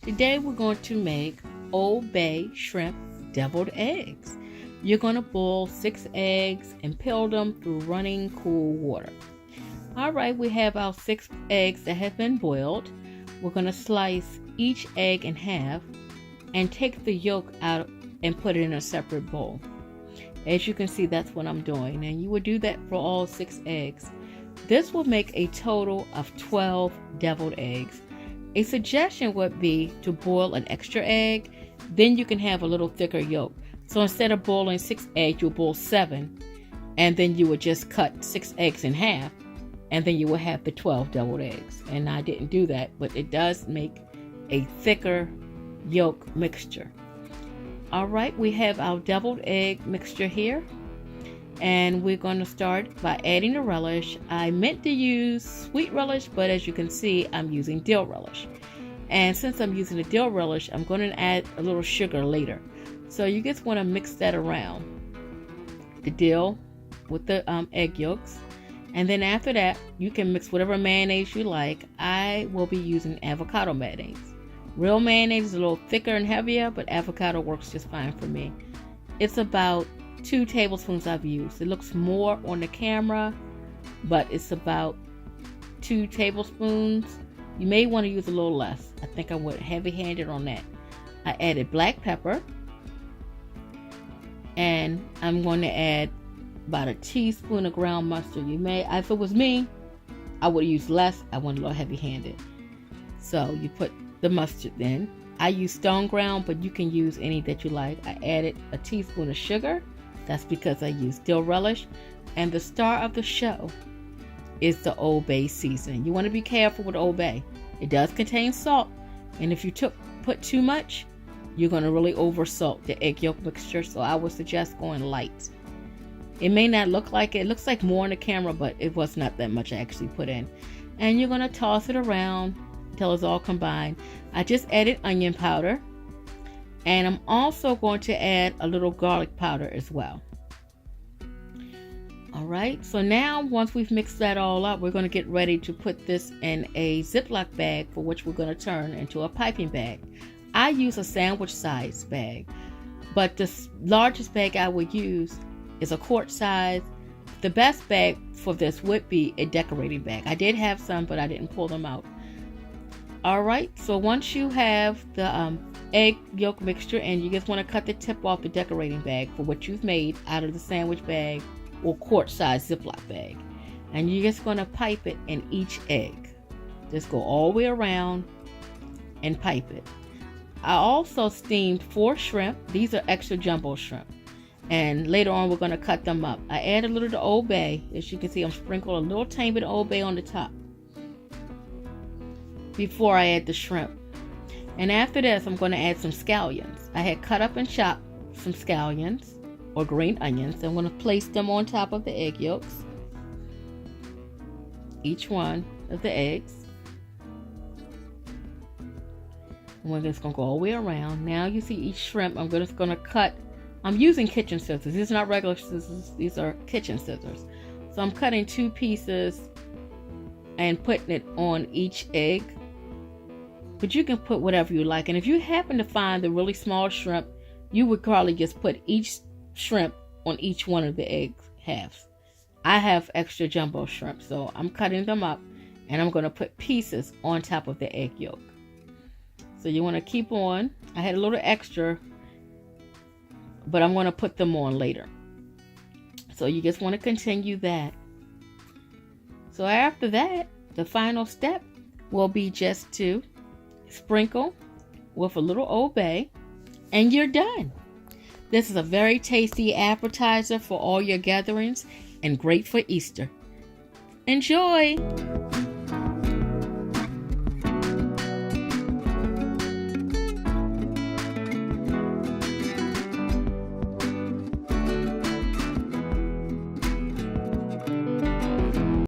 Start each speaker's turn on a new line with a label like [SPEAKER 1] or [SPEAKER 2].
[SPEAKER 1] Today we're going to make Old Bay shrimp deviled eggs. You're going to boil 6 eggs and peel them through running cool water. Alright, we have our 6 eggs that have been boiled. We're going to slice each egg in half and take the yolk out and put it in a separate bowl. As you can see, that's what I'm doing, and you would do that for all 6 eggs. This will make a total of 12 deviled eggs. A suggestion would be to boil an extra egg, then you can have a little thicker yolk. So instead of boiling 6 eggs, you'll boil 7, and then you would just cut 6 eggs in half, and then you will have the 12 deviled eggs. And I didn't do that, but it does make a thicker yolk mixture. Alright, we have our deviled egg mixture here, and we're going to start by adding the relish. I meant to use sweet relish, but as you can see, I'm using dill relish. And since I'm using the dill relish, I'm going to add a little sugar later. So you just want to mix that around, the dill with the egg yolks. And then after that, you can mix whatever mayonnaise you like. I will be using avocado mayonnaise. Real mayonnaise is a little thicker and heavier, but avocado works just fine for me. It's about 2 tablespoons I've used. It looks more on the camera, but it's about 2 tablespoons. You may want to use a little less. I think I went heavy-handed on that. I added black pepper, and I'm going to add about a teaspoon of ground mustard. You may, if it was me, I would use less. I went a little heavy-handed. So you put the mustard in. I use stone ground, but you can use any that you like. I added a teaspoon of sugar. That's because I used dill relish. And the star of the show is the Old Bay seasoning. You want to be careful with Old Bay. It does contain salt, and if you put too much, you're going to really over salt the egg yolk mixture. So I would suggest going light. It may not look like it. It looks like more on the camera, but it was not that much I actually put in. And you're going to toss it around until it's all combined. I just added onion powder, and I'm also going to add a little garlic powder as well. Alright, so now once we've mixed that all up, we're going to get ready to put this in a Ziploc bag, for which we're going to turn into a piping bag. I use a sandwich size bag, but the largest bag I would use is a quart size. The best bag for this would be a decorating bag. I did have some, but I didn't pull them out. Alright, so once you have the egg yolk mixture, and you just want to cut the tip off the decorating bag for what you've made out of the sandwich bag or quart size Ziploc bag, and you're just going to pipe it in each egg. Just go all the way around and pipe it. I also steamed 4 shrimp. These are extra jumbo shrimp, and later on we're going to cut them up. I added a little to Old Bay. As you can see, I'm sprinkling a little tiny bit of Old Bay on the top before I add the shrimp. And after this, I'm going to add some scallions. I had cut up and chopped some scallions or green onions. I'm going to place them on top of the egg yolks, each one of the eggs. And we're just going to go all the way around. Now you see each shrimp, I'm just going to cut. I'm using kitchen scissors. These are not regular scissors. These are kitchen scissors. So I'm cutting 2 pieces and putting it on each egg. But you can put whatever you like. And if you happen to find the really small shrimp, you would probably just put each shrimp on each one of the egg halves. I have extra jumbo shrimp, so I'm cutting them up, and I'm going to put pieces on top of the egg yolk. So you want to keep on. I had a little extra, but I'm going to put them on later. So you just want to continue that. So after that, the final step will be just to sprinkle with a little Old Bay, and you're done. This is a very tasty appetizer for all your gatherings, and great for Easter. Enjoy!